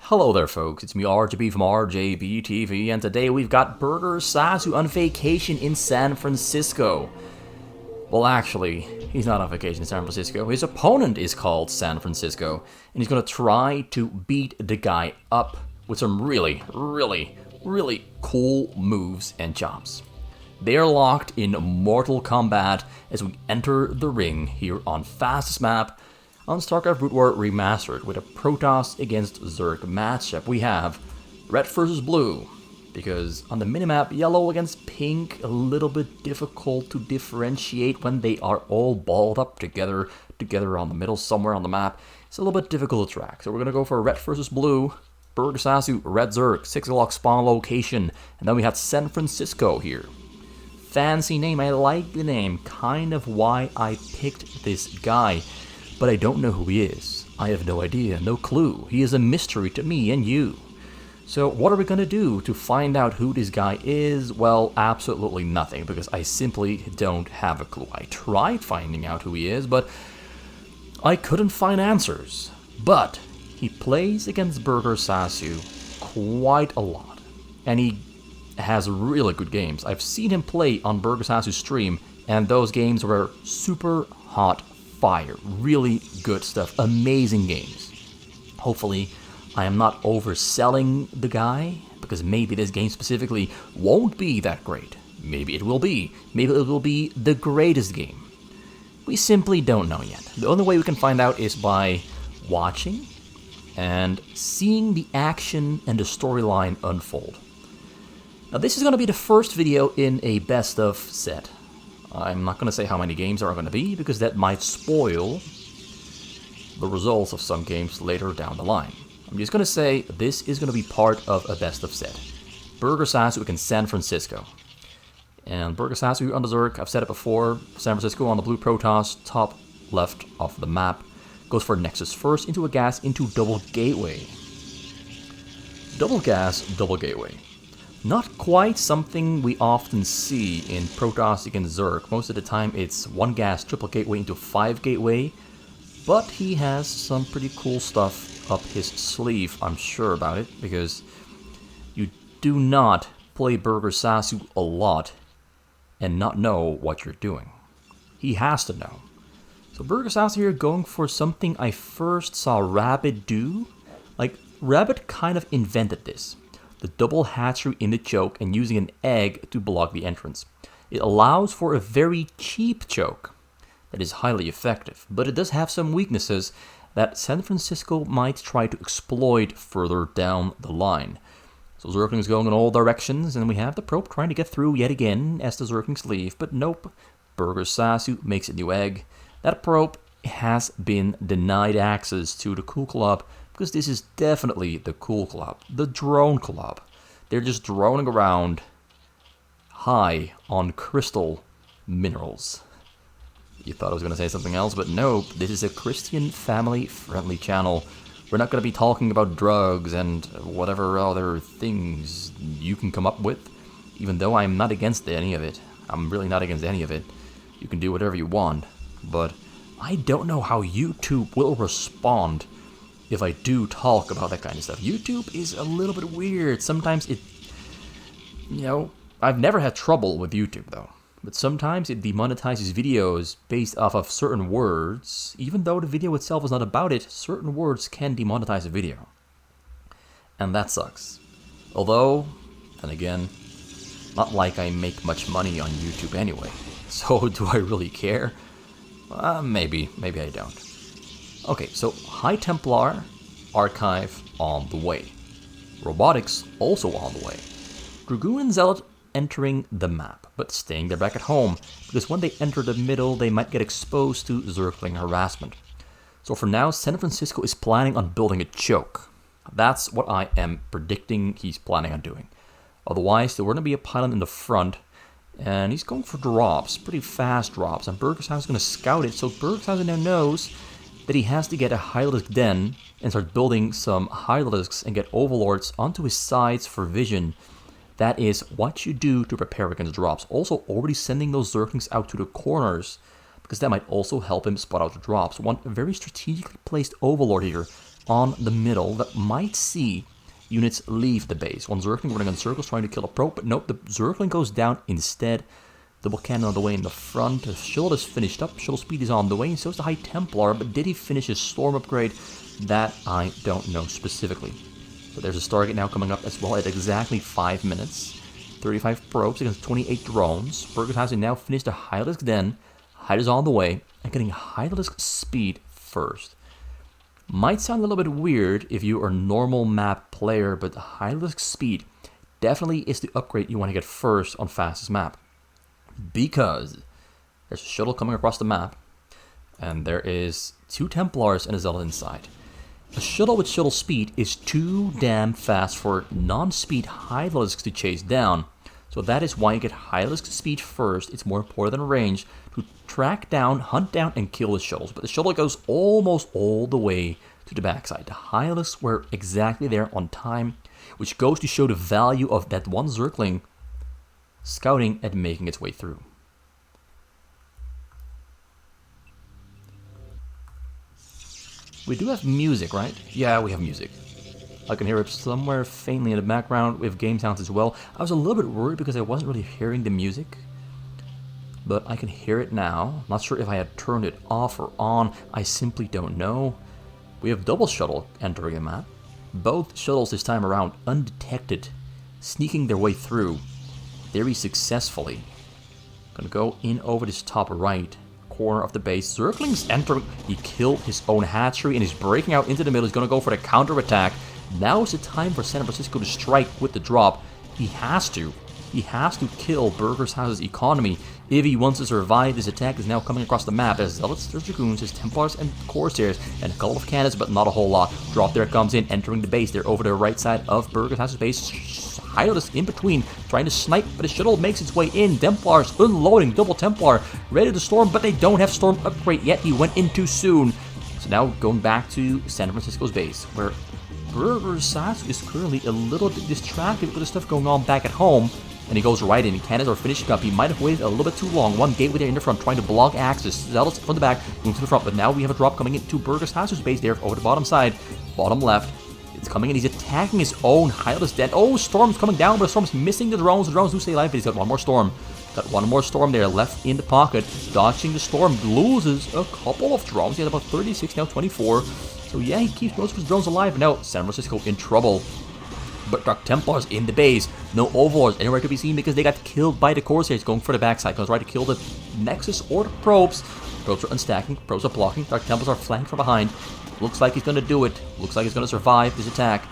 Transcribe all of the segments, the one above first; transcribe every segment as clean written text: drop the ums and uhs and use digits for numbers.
Hello there folks, it's me RGB from RJB TV, and today we've got Burgersasu on vacation in San Francisco. Well actually, he's not on vacation in San Francisco, his opponent is called San Francisco, and he's gonna try to beat the guy up with some really cool moves and chops. They are locked in Mortal Kombat as we enter the ring here on fastest map on StarCraft Brood War Remastered with a Protoss against Zerg matchup. We have red versus blue, because on the minimap, yellow against pink, a little bit difficult to differentiate when they are all balled up together on the middle somewhere on the map. It's a little bit difficult to track. So we're going to go for red versus blue, Burgersasu, red Zerg, 6 o'clock spawn location, and then we have San Francisco here. Fancy name, I like the name, kind of why I picked this guy. But I don't know who he is. I have no idea, no clue. He is a mystery to me and you. So what are we going to do to find out who this guy is? Well, absolutely nothing, because I simply don't have a clue. I tried finding out who he is, but I couldn't find answers. But he plays against Burgersasu quite a lot, and he has really good games. I've seen him play on Burgersasu's stream, and those games were super hot fire. Really good stuff. Amazing games. Hopefully, I am not overselling the guy, because maybe this game specifically won't be that great. Maybe it will be. Maybe it will be the greatest game. We simply don't know yet. The only way we can find out is by watching and seeing the action and the storyline unfold. Now, this is going to be the first video in a best of set. I'm not going to say how many games there are going to be, because that might spoil the results of some games later down the line. I'm just going to say this is going to be part of a best of set. Burgersasu against San Francisco. And Burgersasu on the Zerg, I've said it before, San Francisco on the blue Protoss, top left of the map. Goes for Nexus first, into a gas, into double gateway. Double gas, double gateway. Not quite something we often see in Protoss against Zerg. Most of the time it's one gas, triple gateway into 5 gateway. But he has some pretty cool stuff up his sleeve, I'm sure about it, because you do not play Burgersasu a lot and not know what you're doing. He has to know. So Burgersasu here going for something I first saw Rabbit do. Like, Rabbit kind of invented this. The double hatchery in the choke and using an egg to block the entrance. It allows for a very cheap choke that is highly effective, but it does have some weaknesses that San Francisco might try to exploit further down the line. So Zergling's going in all directions, and we have the probe trying to get through yet again as the Zerglings leave, but nope. Burgersasu makes a new egg. That probe has been denied access to the Cool Club, because this is definitely the Cool Club, the Drone Club. They're just droning around high on crystal minerals. You thought I was going to say something else, but nope, this is a Christian family-friendly channel. We're not going to be talking about drugs and whatever other things you can come up with, even though I'm not against any of it. I'm really not against any of it. You can do whatever you want, but I don't know how YouTube will respond if I do talk about that kind of stuff. YouTube is a little bit weird. Sometimes it, I've never had trouble with YouTube though. But sometimes it demonetizes videos based off of certain words. Even though the video itself is not about it, certain words can demonetize a video. And that sucks. Although, then again, not like I make much money on YouTube anyway. So do I really care? Maybe I don't. Okay, so High Templar Archive on the way. Robotics also on the way. Dragoon and Zealot entering the map, but staying there back at home, because when they enter the middle, they might get exposed to Zergling harassment. So for now, San Francisco is planning on building a choke. That's what I am predicting he's planning on doing. Otherwise, there wouldn't be a pylon in the front, and he's going for drops, pretty fast drops, and Burgersasu is going to scout it, so Burgersasu now knows that he has to get a Hydralisk den and start building some Hydralisks and get Overlords onto his sides for vision. That is what you do to prepare against drops. Also, already sending those Zerglings out to the corners, because that might also help him spot out the drops. One very strategically placed Overlord here on the middle that might see units leave the base. One Zergling running in circles trying to kill a probe, but nope, the Zergling goes down instead. Double cannon on the way in the front. The shuttle is finished up. Shuttle speed is on the way, and so is the High Templar. But did he finish his storm upgrade? That I don't know specifically. But there's a Stargate now coming up as well at exactly 5 minutes. 35 probes against 28 drones. Burgersasu now finished the Hydralisk Den. Hydra's on the way, and getting Hydralisk speed first. Might sound a little bit weird if you are a normal map player, but the Hydralisk speed definitely is the upgrade you want to get first on fastest map. Because there's a shuttle coming across the map, and there is 2 Templars and a Zealot inside. A shuttle with shuttle speed is too damn fast for non-speed Hydralisks to chase down. So that is why you get Hydralisk speed first. It's more important than range to track down, hunt down, and kill the shuttles. But the shuttle goes almost all the way to the backside. The Hydralisks were exactly there on time, which goes to show the value of that one Zergling scouting and making its way through. We do have music, right? Yeah, we have music. I can hear it somewhere faintly in the background. We have game sounds as well. I was a little bit worried because I wasn't really hearing the music, but I can hear it now. Not sure if I had turned it off or on. I simply don't know. We have double shuttle entering the map. Both shuttles this time around undetected, sneaking their way through very successfully. Gonna go in over this top right corner of the base. Zerglings entering. He killed his own hatchery and is breaking out into the middle. He's gonna go for the counter attack. Now is the time for San Francisco to strike with the drop. He has to. He has to kill Burgersasu's economy if he wants to survive. This attack is now coming across the map as Zealots, there's Dragoons, there's Templars and Corsairs, and a couple of cannons, but not a whole lot. Drop there comes in, entering the base. They're over the right side of Burgersasu's base. Hydralisk in between, trying to snipe, but the shuttle makes its way in. Templars unloading, double Templar, ready to storm, but they don't have storm upgrade yet. He went in too soon. So now going back to San Francisco's base, where Burgersasu is currently a little bit distracted with the stuff going on back at home. And he goes right in. Cannons are finishing up. He might have waited a little bit too long. One gateway there in the front trying to block access. Zealots from the back, moving to the front. But now we have a drop coming into Burgersasu's base there over the bottom side. Bottom left. It's coming in. He's attacking his own Hydralisk Den. Oh, Storm's coming down, but the Storm's missing the drones. The drones do stay alive, but he's got one more Storm. Got one more Storm there left in the pocket. Dodging the Storm. Loses a couple of drones. He had about 36, now 24. So yeah, he keeps most of his drones alive. And now San Francisco in trouble. But Dark Templars in the base. No Overlords anywhere to be seen because they got killed by the Corsairs going for the backside. Going to try to kill the Nexus or the probes. Probes are unstacking. Probes are blocking. Dark Templars are flanked from behind. Looks like he's going to do it. Looks like he's going to survive this attack.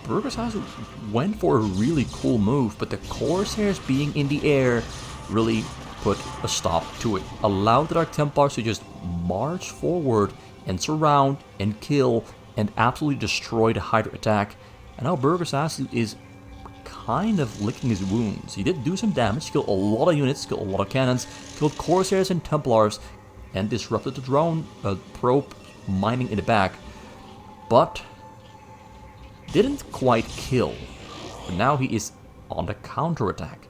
Burgersasu went for a really cool move, but the Corsairs being in the air really put a stop to it. Allowed the Dark Templars to just march forward and surround and kill and absolutely destroy the Hydra attack. And now Burgersasu is kind of licking his wounds. He did do some damage, killed a lot of units, killed a lot of cannons, killed Corsairs and Templars, and disrupted the drone probe mining in the back. But didn't quite kill. But now he is on the counterattack.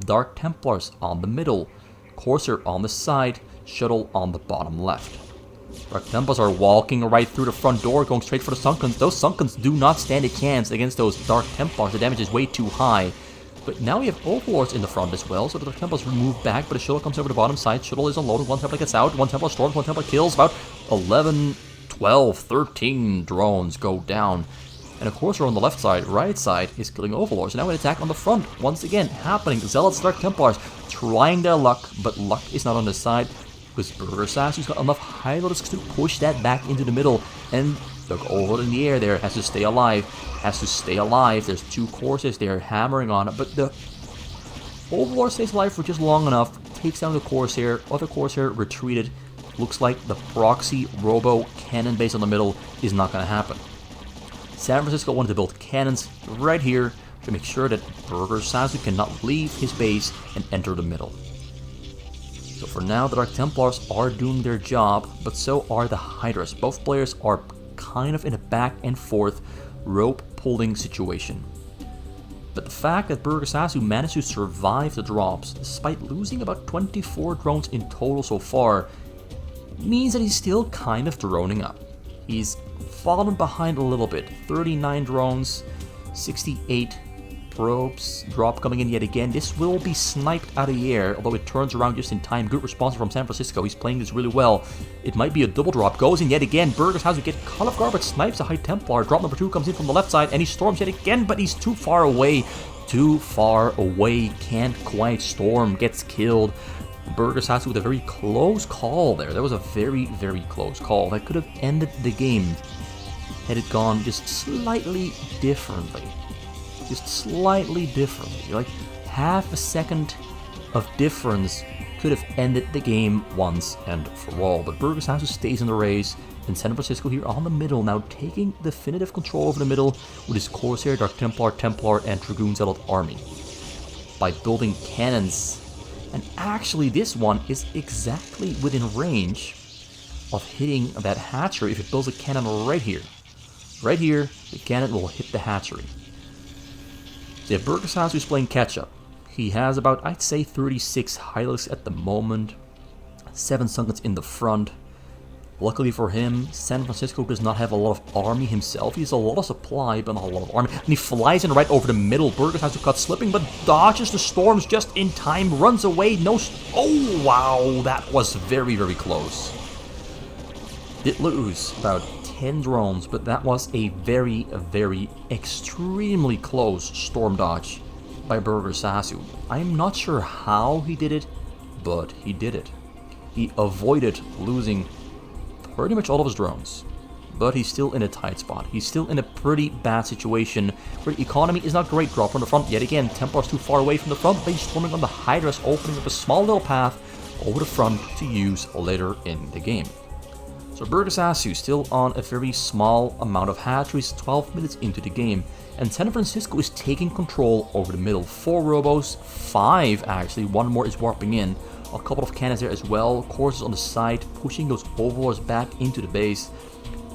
Dark Templars on the middle, Corsair on the side, Shuttle on the bottom left. Dark Templars are walking right through the front door, going straight for the Sunkens. Those Sunkens do not stand a chance against those Dark Templars. The damage is way too high. But now we have Overlords in the front as well, so the Dark Templars move back, but the Shuttle comes over the bottom side. Shuttle is unloaded, one Templar gets out, one Templar storms, one Templar kills. About 11, 12, 13 drones go down. And of course, we're on the left side, right side is killing Overlords. Now an attack on the front, once again, happening. Zealots, Dark Templars, trying their luck, but luck is not on the side. Because Burgersasu's got enough Hydralisks to push that back into the middle. And the Overlord in the air there has to stay alive. Has to stay alive. There's 2 Corsairs there hammering on it. But the Overlord stays alive for just long enough. Takes down the Corsair. Other Corsair retreated. Looks like the proxy Robo cannon base on the middle is not going to happen. San Francisco wanted to build cannons right here to make sure that Burgersasu cannot leave his base and enter the middle. So for now, the Dark Templars are doing their job, but so are the Hydras. Both players are kind of in a back and forth rope pulling situation. But the fact that Burgersasu managed to survive the drops, despite losing about 24 drones in total so far, means that he's still kind of droning up. He's fallen behind a little bit. 39 drones, 68 probes, drop coming in yet again. This will be sniped out of the air, although it turns around just in time. Good response from San Francisco. He's playing this really well. It might be a double drop. Goes in yet again. Burgersasu get caught off guard, but snipes a High Templar. Drop number 2 comes in from the left side, and he storms yet again, but he's too far away. Too far away. Can't quite storm. Gets killed. Burgersasu with a very close call there. That was a very, very close call. That could have ended the game had it gone just slightly differently. Just slightly differently. Like half a second of difference could have ended the game once and for all. But Burgersasu stays in the race, and San Francisco here on the middle, now taking definitive control over the middle with his Corsair, Dark Templar, and Dragoon Zealot army by building cannons. And actually, this one is exactly within range of hitting that hatchery if it builds a cannon right here. Right here, the cannon will hit the hatchery. So yeah, Burgersasu is playing catch-up. He has about, I'd say, 36 Hylics at the moment. 7 Sunkens in the front. Luckily for him, San Francisco does not have a lot of army himself. He has a lot of supply, but not a lot of army. And he flies in right over the middle. Burgersasu caught slipping, but dodges the storms just in time. Runs away. No. Oh, wow. That was very, very close. Did lose about 10 drones, but that was a very, very extremely close storm dodge by Burgersasu. I'm not sure how he did it, but he did it. He avoided losing pretty much all of his drones, but he's still in a tight spot. He's still in a pretty bad situation where the economy is not great. Drop from the front yet again. Templar's too far away from the front, but he's storming on the Hydras, opening up a small little path over the front to use later in the game. So Burgersasu still on a very small amount of hatcheries, 12 minutes into the game, and San Francisco is taking control over the middle. 4 robos, 5 actually, 1 more is warping in. A couple of cannons there as well, courses on the side, pushing those overlords back into the base.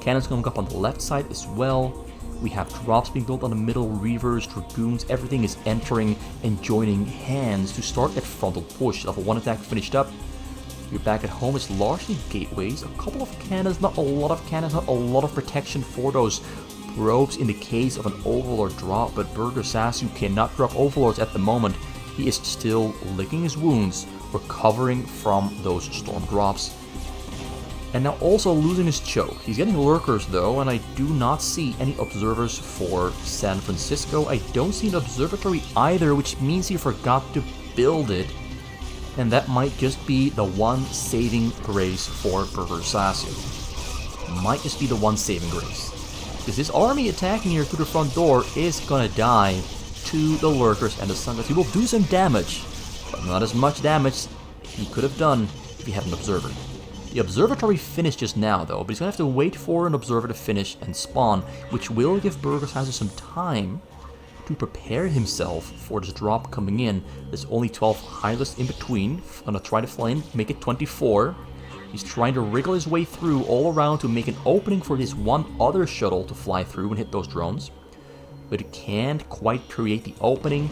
Cannons coming up on the left side as well. We have drops being built on the middle, Reavers, Dragoons, everything is entering and joining hands to start that frontal push. Level 1 attack finished up. You're back at home, it's largely gateways, a couple of cannons, not a lot of cannons, not a lot of protection for those probes in the case of an overlord drop, but Burgersasu cannot drop overlords at the moment. He is still licking his wounds, recovering from those storm drops. And now also losing his choke. He's getting lurkers though, and I do not see any observers for San Francisco. I don't see an observatory either, which means he forgot to build it. And that might just be the one saving grace for Burgersasu. Might just be the one saving grace. Because this army attacking here through the front door is gonna die to the lurkers and the Sunkens. He will do some damage, but not as much damage he could have done if he had an observer. The observatory finished just now though, but he's gonna have to wait for an observer to finish and spawn, which will give Burgersasu some time to prepare himself for this drop coming in. There's only 12 Hylics in between. Gonna try to fly in, make it 24. He's trying to wriggle his way through all around to make an opening for this one other shuttle to fly through and hit those drones. But it can't quite create the opening.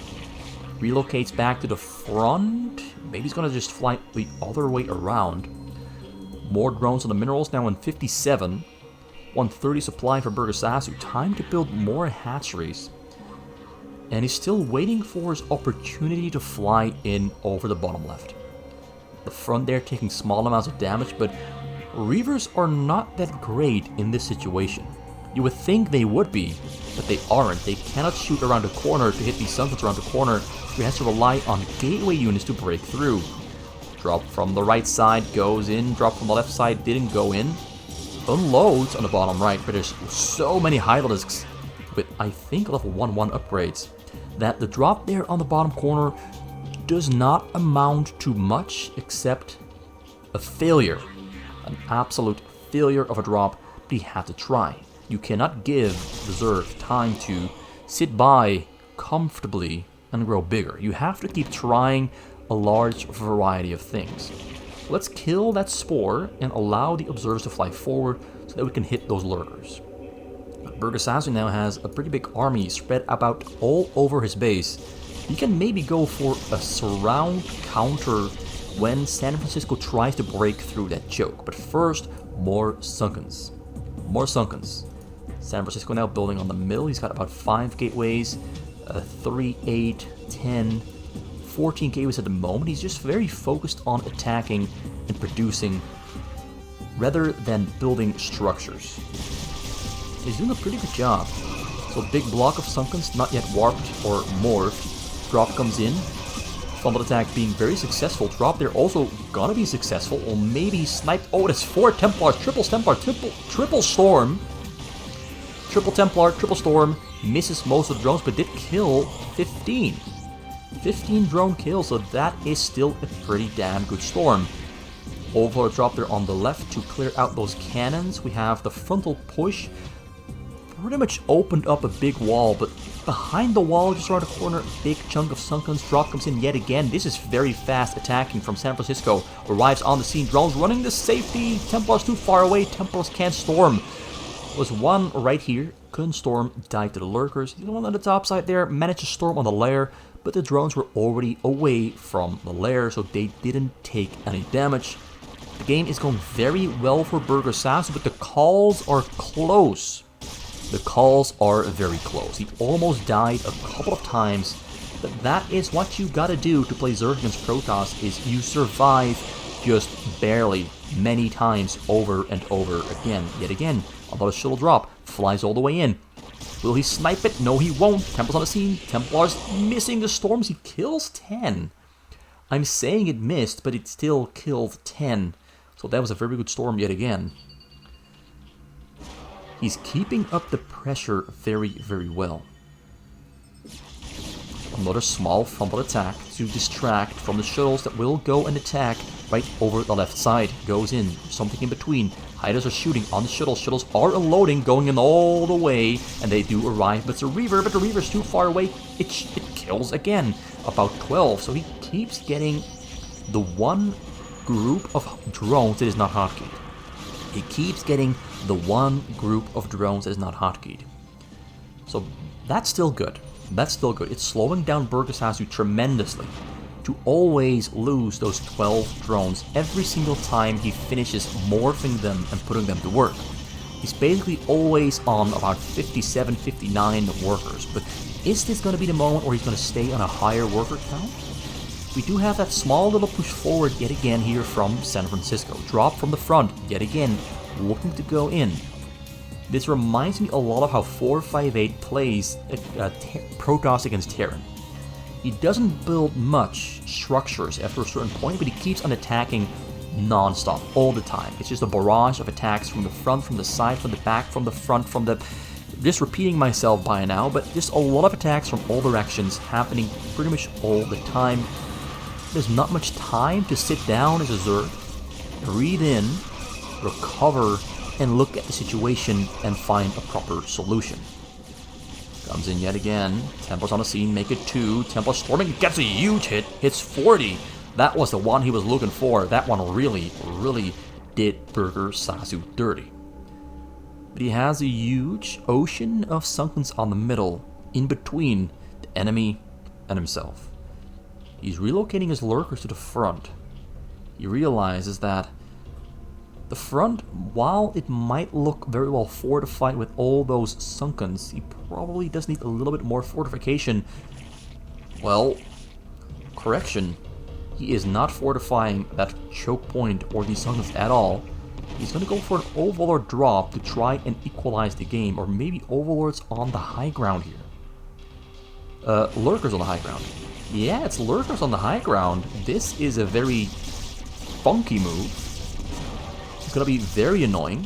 Relocates back to the front. Maybe he's gonna just fly the other way around. More drones on the minerals, now in 57. 130 supply for Burgersasu. Time to build more hatcheries. And he's still waiting for his opportunity to fly in over the bottom left. The front there taking small amounts of damage, but Reavers are not that great in this situation. You would think they would be, but they aren't. They cannot shoot around the corner to hit these Sunkens around the corner. He has to rely on gateway units to break through. Drop from the right side, goes in. Drop from the left side, didn't go in. Unloads on the bottom right, but there's so many Hylisks with, I think, level 1-1 upgrades, that the drop there on the bottom corner does not amount to much except a failure. An absolute failure of a drop, but he had to try. You cannot give the Zerg time to sit by comfortably and grow bigger. You have to keep trying a large variety of things. Let's kill that spore and allow the observers to fly forward so that we can hit those lurkers. Burgersasu now has a pretty big army spread about all over his base. He can maybe go for a surround counter when San Francisco tries to break through that choke. But first, more Sunkens. more Sunkens. San Francisco now building on the middle. He's got about 5 gateways, 3, 8, 10, 14 gateways at the moment. He's just very focused on attacking and producing rather than building structures. He's doing a pretty good job. So big block of Sunkens, not yet warped or morphed. Drop comes in. Fumble attack being very successful. Drop there also gonna be successful. Or maybe sniped. Oh, it's 4 Templars. Triple Templar. Triple Storm. Triple Templar, Triple Storm. Misses most of the drones, but did kill 15. 15 drone kills, so that is still a pretty damn good storm. Overlord drop there on the left to clear out those cannons. We have the frontal push. Pretty much opened up a big wall, but behind the wall, just around the corner, a big chunk of Sunkens. Drop comes in yet again. This is very fast attacking from San Francisco. Arrives on the scene. Drones running to safety. Templars too far away. Templars can't storm. Was one right here. Couldn't storm. Died to the lurkers. The one on the top side there managed to storm on the lair, but the drones were already away from the lair, so they didn't take any damage. The game is going very well for Burgersasu, but the calls are close. The calls are very close. He almost died a couple of times, but that is what you gotta do to play Zerg against Protoss, is you survive just barely, many times over and over again. Yet again, another shuttle drop, flies all the way in. Will he snipe it? No, he won't. Templars on the scene. Templars missing the storms. He kills 10. I'm saying it missed, but it still killed 10. So that was a very good storm yet again. He's keeping up the pressure very, very well. Another small fumble attack to distract from the shuttles that will go and attack right over the left side. Goes in, something in between. Hiders are shooting on the shuttles. Shuttles are unloading, going in all the way, and they do arrive. But it's a Reaver, but the Reaver's too far away. It kills again. About 12, so he keeps getting the one group of drones that is not hotkeyed. He keeps getting the one group of drones that is not hotkeyed. So that's still good. That's still good. It's slowing down Burgersasu tremendously to always lose those 12 drones every single time he finishes morphing them and putting them to work. He's basically always on about 57, 59 workers. But is this going to be the moment where he's going to stay on a higher worker count? We do have that small little push forward yet again here from San Francisco. Drop from the front yet again, looking to go in. This reminds me a lot of how 458 plays Protoss against Terran. He doesn't build much structures after a certain point, but he keeps on attacking non-stop, all the time. It's just a barrage of attacks from the front, from the side, from the back, from the front, from the... Just repeating myself by now, but just a lot of attacks from all directions happening pretty much all the time. There's not much time to sit down as a Zerg, breathe in, recover, and look at the situation and find a proper solution. Comes in yet again. Templars on the scene, make it 2. Templars storming, gets a huge hit, hits 40. That was the one he was looking for. That one really, really did Burgersasu dirty. But he has a huge ocean of Sunkens on the middle, in between the enemy and himself. He's relocating his lurkers to the front. He realizes that the front, while it might look very well fortified with all those Sunkens, he probably does need a little bit more fortification. Well, correction. He is not fortifying that choke point or these Sunkens at all. He's going to go for an Overlord drop to try and equalize the game, or maybe Overlord's on the high ground here. Lurkers on the high ground. Yeah, it's Lurkers on the high ground. This is a very funky move. It's going to be very annoying.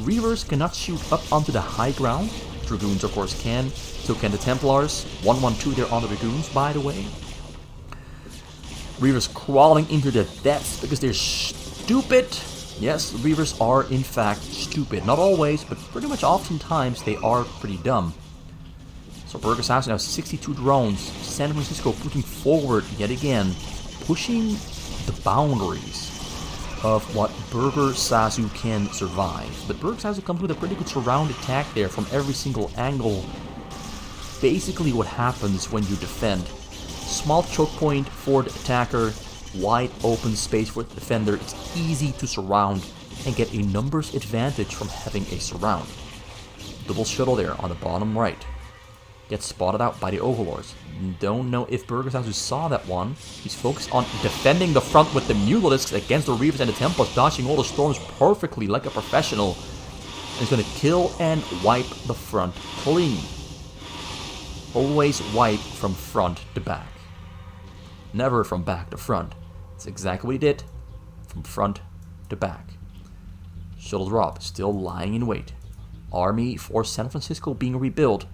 Reavers cannot shoot up onto the high ground. Dragoons, of course, can. So can the Templars. 112 there on the Dragoons, by the way. Reavers crawling into the depths because they're stupid. Yes, Reavers are in fact stupid. Not always, but pretty much oftentimes they are pretty dumb. So Burgersasu now 62 drones. San Francisco pushing forward yet again. Pushing the boundaries of what Burgersasu can survive. But Burgersasu comes with a pretty good surround attack there from every single angle. Basically what happens when you defend. Small choke point for the attacker. Wide open space for the defender. It's easy to surround and get a numbers advantage from having a surround. Double shuttle there on the bottom right. Gets spotted out by the Overlords. Don't know if Burgersasu saw that one. He's focused on defending the front with the Mutalisks against the Reavers and the Templars, dodging all the storms perfectly like a professional. And he's going to kill and wipe the front clean. Always wipe from front to back. Never from back to front. That's exactly what he did. From front to back. Shuttle drop still lying in wait. Army for San Francisco being rebuilt.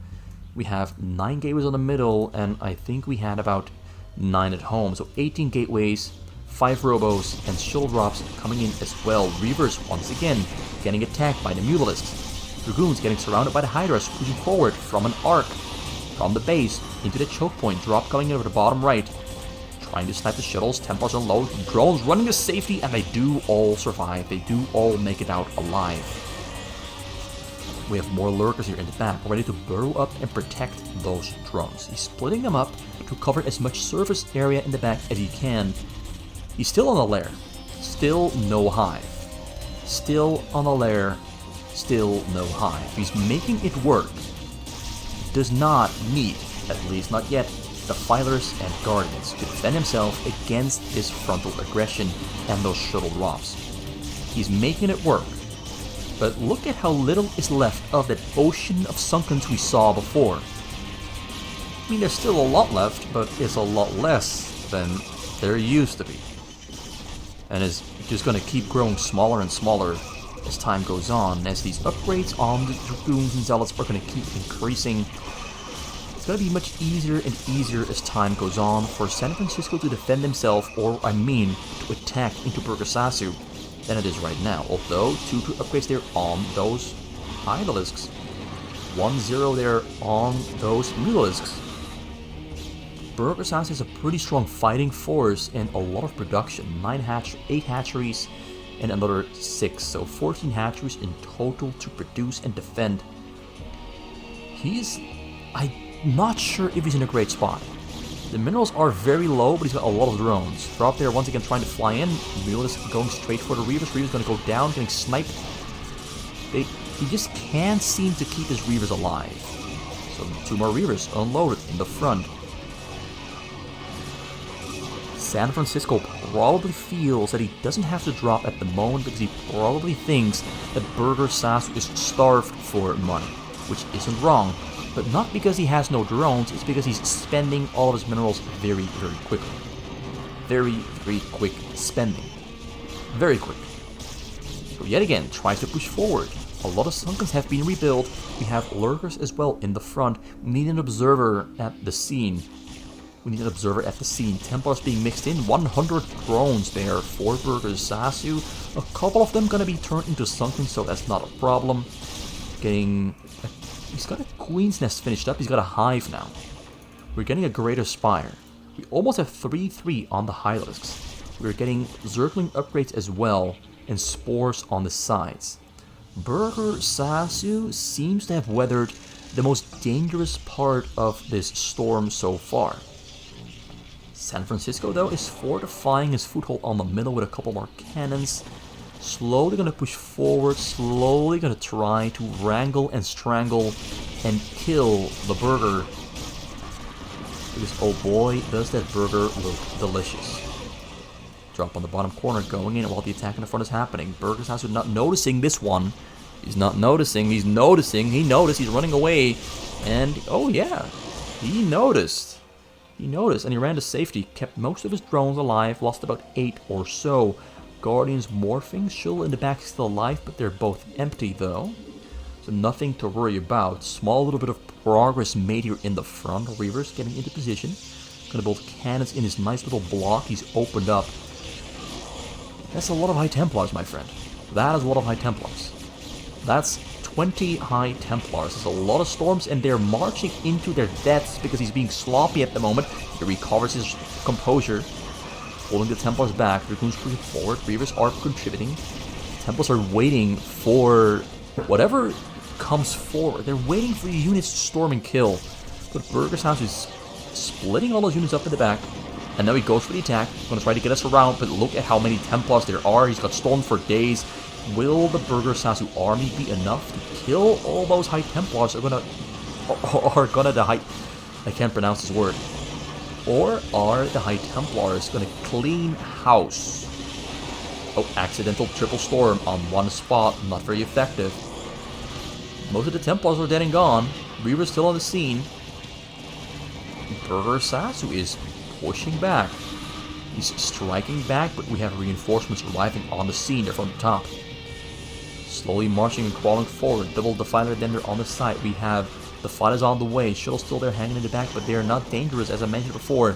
We have 9 gateways on the middle, and I think we had about 9 at home. So 18 gateways, 5 robos, and shuttle drops coming in as well. Reavers, once again, getting attacked by the Mutalisks. Dragoons getting surrounded by the Hydras, pushing forward from an arc, from the base, into the choke point. Drop coming in over the bottom right, trying to snipe the shuttles. Templars are low, drones running to safety, and they do all survive. They do all make it out alive. We have more lurkers here in the back, ready to burrow up and protect those drones. He's splitting them up to cover as much surface area in the back as he can. He's still on the lair. Still no hive. Still on the lair. Still no hive. He's making it work. Does not need, at least not yet, the Fighters and Guardians to defend himself against his frontal aggression and those shuttle drops. He's making it work. But look at how little is left of that ocean of Sunkens we saw before. I mean, there's still a lot left, but it's a lot less than there used to be. And it's just going to keep growing smaller and smaller as time goes on, as these upgrades on the Dragoons and Zealots are going to keep increasing. It's going to be much easier and easier as time goes on for San Francisco to defend himself, or I mean, to attack into Burgersasu, than it is right now. Although 2 upgrades there on those Hydralisks, 1-0 there on those Mutalisks. Burgersasu has a pretty strong fighting force and a lot of production. 8 hatcheries and another 6, so 14 hatcheries in total to produce and defend. I'm not sure if he's in a great spot. The minerals are very low, but he's got a lot of drones. Drop there once again trying to fly in. Mutalisk going straight for the Reavers. Reavers going to go down, getting sniped. He just can't seem to keep his Reavers alive. So 2 more Reavers unloaded in the front. San Francisco probably feels that he doesn't have to drop at the moment because he probably thinks that Burgersasu is starved for money, which isn't wrong. But not because he has no drones, it's because he's spending all of his minerals very, very quickly. Very, very quick spending. Very quick. So yet again, tries to push forward. A lot of Sunkens have been rebuilt. We have lurkers as well in the front. We need an observer at the scene. Templars being mixed in. 100 drones there for Burgersasu. A couple of them gonna be turned into Sunkens, so that's not a problem. He's got a Queen's Nest finished up. He's got a Hive now. We're getting a Greater Spire. We almost have 3-3 on the Hydralisks. We're getting Zergling upgrades as well, and Spores on the sides. Burgersasu seems to have weathered the most dangerous part of this storm so far. San Francisco, though, is fortifying his foothold on the middle with a couple more cannons. Slowly going to push forward, slowly going to try to wrangle and strangle and kill the burger. Because, oh boy, does that burger look delicious. Drop on the bottom corner, going in while the attack in the front is happening. Burgersasu not noticing this one. He's not noticing, he's noticing, he noticed, he's running away. And, oh yeah, he noticed. He noticed, and he ran to safety, kept most of his drones alive, lost about 8 or so. Guardians morphing, Shul in the back still alive, but they're both empty though. So nothing to worry about. Small little bit of progress made here in the front. Reavers getting into position. Gonna build cannons in his nice little block he's opened up. That's a lot of High Templars, my friend. That is a lot of High Templars. That's 20 High Templars. There's a lot of storms, and they're marching into their deaths because he's being sloppy at the moment. He recovers his composure, holding the Templars back. Dragoons pushing forward. Reavers are contributing. Templars are waiting for whatever comes forward. They're waiting for the units to storm and kill. But Burgersasu is splitting all those units up in the back. And now he goes for the attack. He's going to try to get us around, but look at how many Templars there are. He's got stolen for days. Will the Burgersasu army be enough to kill all those High Templars are gonna die? I can't pronounce this word. Or are the High Templars gonna clean house? Oh, accidental triple storm on one spot, not very effective. Most of the Templars are dead and gone. Reaver's still on the scene. Burgersasu is pushing back. He's striking back, but we have reinforcements arriving on the scene. They're from the top. Slowly marching and crawling forward. Double Defiler Dender on the side. We have the fighters on the way. Shuttle's still there hanging in the back, but they are not dangerous, as I mentioned before.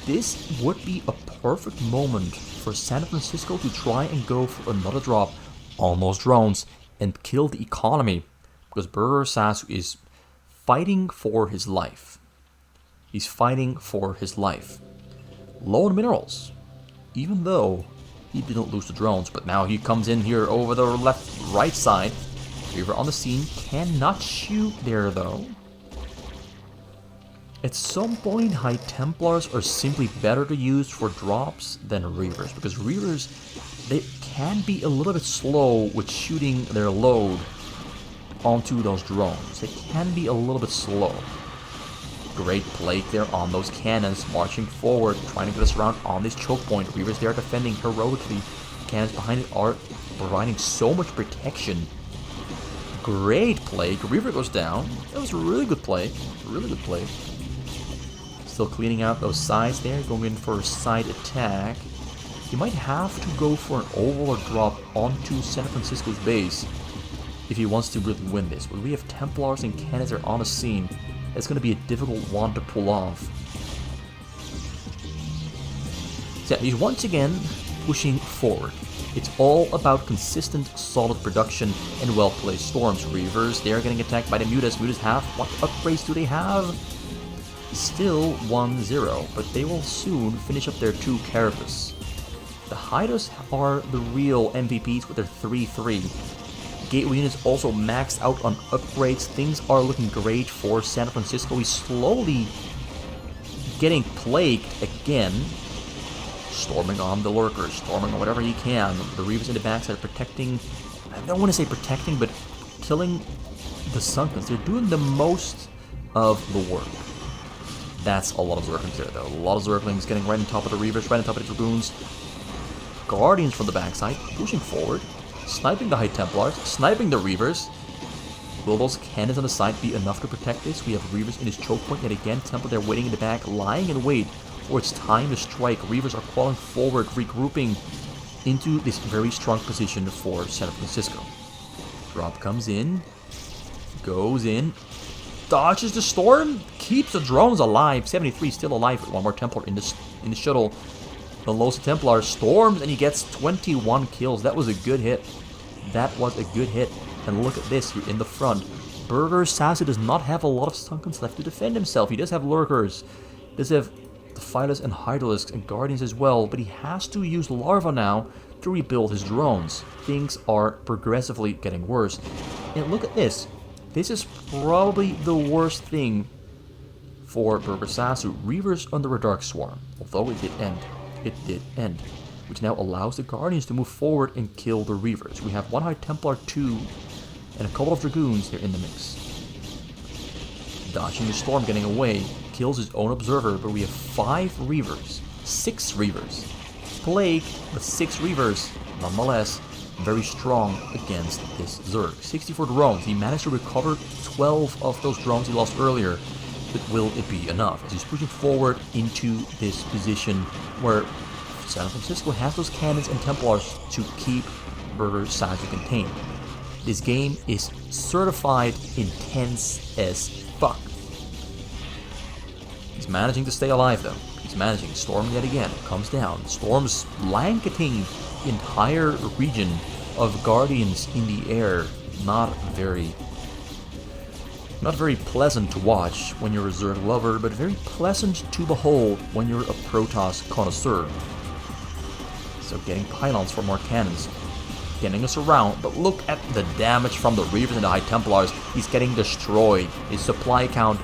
This would be a perfect moment for San Francisco to try and go for another drop on those drones and kill the economy, because Burgersasu is fighting for his life. He's fighting for his life. Low on minerals, even though he didn't lose the drones, but now he comes in here over the right side. Reaver on the scene, cannot shoot there though. At some point, High Templars are simply better to use for drops than Reavers, because Reavers, they can be a little bit slow with shooting their load onto those drones. They can be a little bit slow. Great play there on those cannons, marching forward, trying to get us around on this choke point. Reavers there defending heroically. Cannons behind it are providing so much protection. Great play. Reaver goes down. That was a really good play. Really good play. Still cleaning out those sides there, going in for a side attack. He might have to go for an overlord drop onto San Francisco's base if he wants to really win this. But we have Templars and cannons that are on the scene. It's going to be a difficult one to pull off. So yeah, he's once again pushing forward. It's all about consistent, solid production and well-placed storms. Reavers, they are getting attacked by the Mutas. Mutas have, what upgrades do they have? Still 1-0, but they will soon finish up their 2 Carapace. The Hydras are the real MVPs with their 3-3. Gateway units also maxed out on upgrades. Things are looking great for San Francisco. He's slowly getting plagued again. Storming on the lurkers, storming on whatever he can. The Reavers in the backside protecting, I don't want to say protecting, but killing the Sunkens. They're doing the most of the work. That's a lot of Zerglings there, though. A lot of Zerglings getting right on top of the Reavers, right on top of the Dragoons. Guardians from the backside, pushing forward. Sniping the High Templars, sniping the Reavers. Will those cannons on the side be enough to protect this? We have Reavers in his choke point yet again. Templar there waiting in the back, lying in wait for its time to strike. Reavers are crawling forward, regrouping into this very strong position for San Francisco. Drop comes in, goes in, dodges the storm, keeps the drones alive. 73 still alive with one more Templar in the shuttle. The Los Templar storms and he gets 21 kills. That was a good hit. That was a good hit. And look at this here in the front. Burgersasu does not have a lot of Sunkens left to defend himself. He does have lurkers. He does have the Phylus and Hydralisks and Guardians as well. But he has to use Larva now to rebuild his drones. Things are progressively getting worse. And look at this. This is probably the worst thing for Burgersasu. Reavers under a Dark Swarm. Although it did end. It did end, which now allows the Guardians to move forward and kill the Reavers. We have 1 High Templar, 2, and a couple of Dragoons here in the mix. Dodging the storm, getting away, kills his own observer, but we have 5 Reavers, 6 Reavers. Plague, but 6 Reavers, nonetheless, very strong against this Zerg. 64 drones, he managed to recover 12 of those drones he lost earlier. But will it be enough? As he's pushing forward into this position where San Francisco has those cannons and Templars to keep Burgersasu contained. This game is certified intense as fuck. He's managing to stay alive though. He's managing. Storm yet again comes down. Storm's blanketing the entire region of Guardians in the air. Not very pleasant to watch when you're a Zerg lover, but very pleasant to behold when you're a Protoss connoisseur. So getting pylons for more cannons, getting us around, but look at the damage from the Reavers and the High Templars. He's getting destroyed. His supply count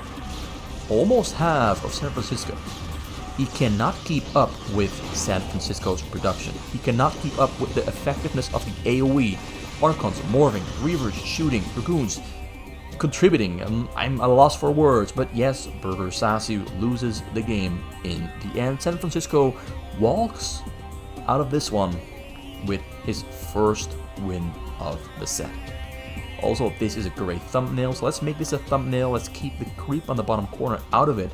almost half of San Francisco. he cannot keep up with San Francisco's production. He cannot keep up with the effectiveness of the AoE, Archons, morphing, Reavers, shooting, Dragoons, contributing. I'm at a loss for words, but yes, Burgersasu loses the game in the end. San Francisco walks out of this one with his first win of the set. Also, this is a great thumbnail, so let's make this a thumbnail. Let's keep the creep on the bottom corner out of it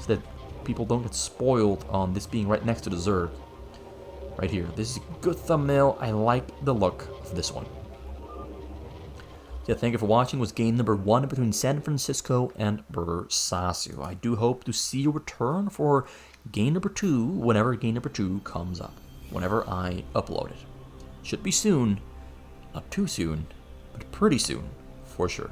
so that people don't get spoiled on this being right next to the Zerg. Right here. This is a good thumbnail. I like the look of this one. So yeah, thank you for watching. It was game number 1 between San Francisco and Burgersasu. I do hope to see you return for game number 2 whenever game number 2 comes up. Whenever I upload it. Should be soon. Not too soon, but pretty soon, for sure.